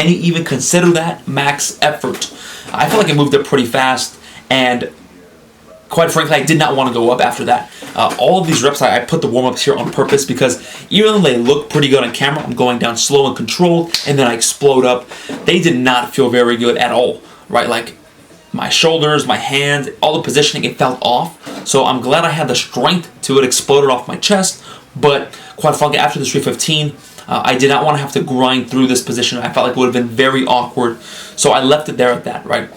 Can you even consider that max effort? I feel like I moved up pretty fast, and quite frankly, I did not want to go up after that. All of these reps, I put the warm-ups here on purpose because even though they look pretty good on camera, I'm going down slow and controlled, and then I explode up. They did not feel very good at all, right? Like my shoulders, my hands, all the positioning, it felt off. So I'm glad I had the strength to it exploded off my chest, but quite frankly, after the 315, I did not want to have to grind through this position. I felt like it would have been very awkward, so I left it there at that, right?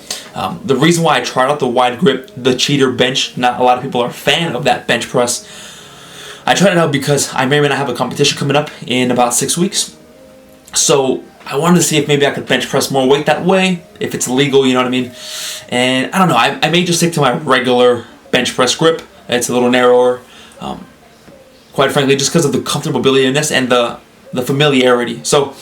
The reason why I tried out the wide grip, the cheater bench, not a lot of people are a fan of that bench press. I tried it out because I may or may not have a competition coming up in about 6 weeks. So I wanted to see if maybe I could bench press more weight that way, if it's legal, you know what I mean? And I don't know, I may just stick to my regular bench press grip. It's a little narrower, quite frankly, just because of the comfortability in this and the familiarity. So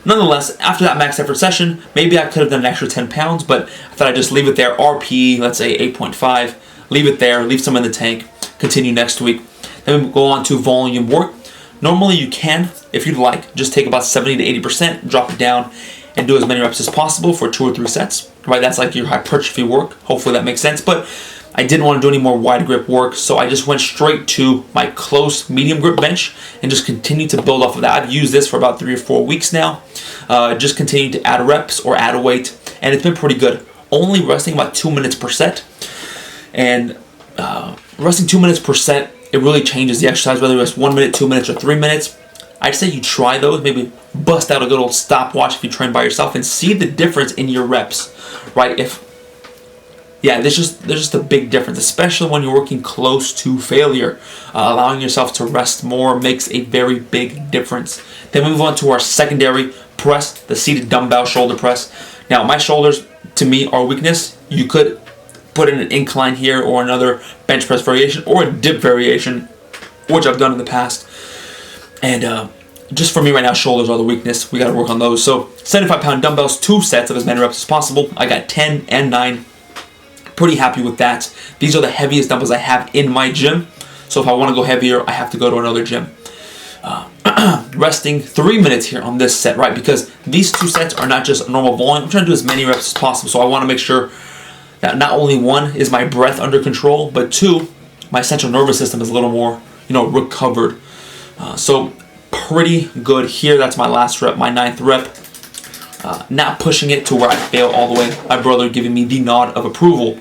nonetheless, after that max effort session, maybe I could have done an extra 10 pounds, but I thought I'd just leave it there. RP, let's say 8.5, leave it there, leave some in the tank, continue next week. Then we go on to volume work. Normally you can, if you'd like, just take about 70 to 80%, drop it down, and do as many reps as possible for 2 or 3 sets, right? That's like your hypertrophy work. Hopefully that makes sense, but I didn't want to do any more wide grip work, so I just went straight to my close medium grip bench and just continued to build off of that. I've used this for about 3 or 4 weeks now. Just continued to add reps or add weight, and it's been pretty good. Only resting about 2 minutes per set, and resting 2 minutes per set, it really changes the exercise, whether it's 1 minute, 2 minutes, or 3 minutes. I'd say you try those, maybe bust out a good old stopwatch if you train by yourself and see the difference in your reps, right? There's just a big difference, especially when you're working close to failure. Allowing yourself to rest more makes a very big difference. Then we move on to our secondary press, the seated dumbbell shoulder press. Now, my shoulders, to me, are weakness. You could put in an incline here or another bench press variation or a dip variation, which I've done in the past. And just for me right now, shoulders are the weakness. We got to work on those. So 75-pound dumbbells, 2 sets of as many reps as possible. I got 10 and 9. Pretty happy with that. These are the heaviest dumbbells I have in my gym. So if I want to go heavier, I have to go to another gym. Resting 3 minutes here on this set, right? Because these 2 sets are not just normal volume. I'm trying to do as many reps as possible. So I want to make sure that not only 1 is my breath under control, but 2, my central nervous system is a little more, recovered. So pretty good here. That's my last rep, my 9th rep. Not pushing it to where I fail all the way. My brother giving me the nod of approval.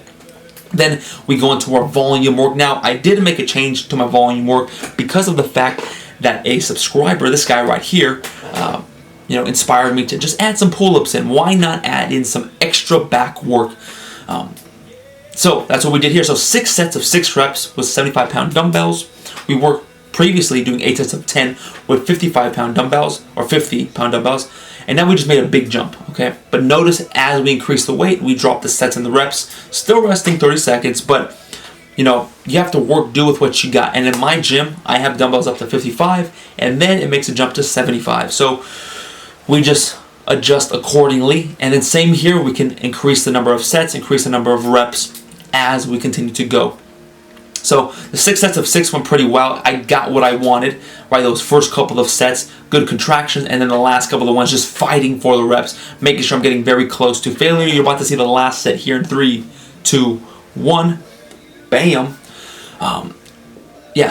Then we go into our volume work. Now, I did make a change to my volume work because of the fact that a subscriber, this guy right here, inspired me to just add some pull-ups in. Why not add in some extra back work? So that's what we did here. So 6 sets of 6 reps with 75-pound dumbbells. We worked previously doing 8 sets of 10 with 55-pound dumbbells or 50-pound dumbbells. And now we just made a big jump, okay? But notice as we increase the weight, we drop the sets and the reps. Still resting 30 seconds, but you have to do with what you got. And in my gym, I have dumbbells up to 55, and then it makes a jump to 75. So we just adjust accordingly. And then same here, we can increase the number of sets, increase the number of reps as we continue to go. So the 6 sets of 6 went pretty well. I got what I wanted, right? Those first couple of sets, good contractions, and then the last couple of ones just fighting for the reps, making sure I'm getting very close to failure. You're about to see the last set here in 3, 2, 1. Bam.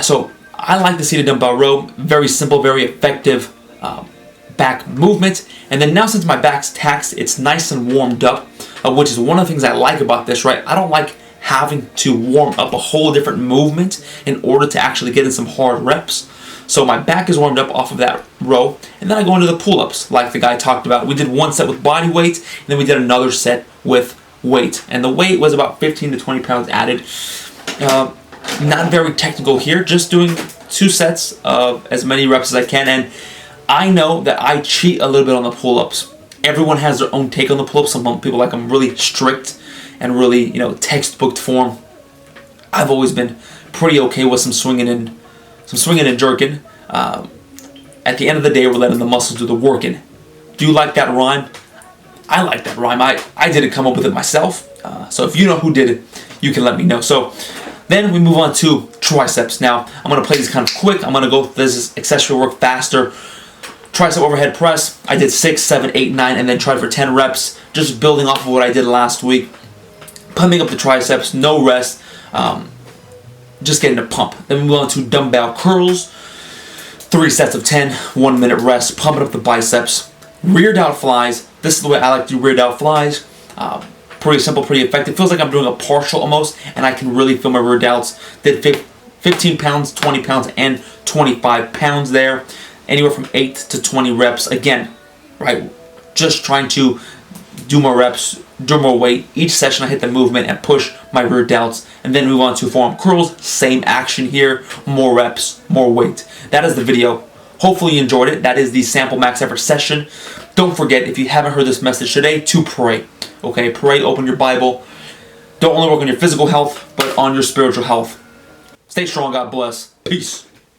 So I like the seated dumbbell row. Very simple, very effective back movement. And then now since my back's taxed, it's nice and warmed up, which is one of the things I like about this, right? I don't like having to warm up a whole different movement in order to actually get in some hard reps. So my back is warmed up off of that row, and then I go into the pull-ups like the guy talked about. We did 1 set with body weight, and then we did another set with weight. And the weight was about 15 to 20 pounds added. Not very technical here, just doing 2 sets of as many reps as I can. And I know that I cheat a little bit on the pull-ups. Everyone has their own take on the pull-ups. Some people like them really strict and really, textbook form. I've always been pretty okay with some swinging and jerking. At the end of the day, we're letting the muscles do the working. Do you like that rhyme? I like that rhyme. I didn't come up with it myself. So if you know who did it, you can let me know. So then we move on to triceps. Now, I'm going to play these kind of quick. I'm going to go through this accessory work faster. Tricep overhead press, I did 6, 7, 8, 9, and then tried for 10 reps, just building off of what I did last week. Pumping up the triceps, no rest, just getting a pump. Then we move on to dumbbell curls, 3 sets of 10, 1 minute rest, pumping up the biceps. Rear delt flies, this is the way I like to do rear delt flies. Pretty simple, pretty effective. Feels like I'm doing a partial almost, and I can really feel my rear delts. Did 15 pounds, 20 pounds, and 25 pounds there. Anywhere from 8 to 20 reps. Again, right, just trying to do more reps, do more weight. Each session I hit the movement and push my rear delts, and then move on to forearm curls. Same action here, more reps, more weight. That is the video. Hopefully you enjoyed it. That is the sample max effort session. Don't forget, if you haven't heard this message today, to pray. Okay, pray, open your Bible. Don't only work on your physical health, but on your spiritual health. Stay strong, God bless. Peace.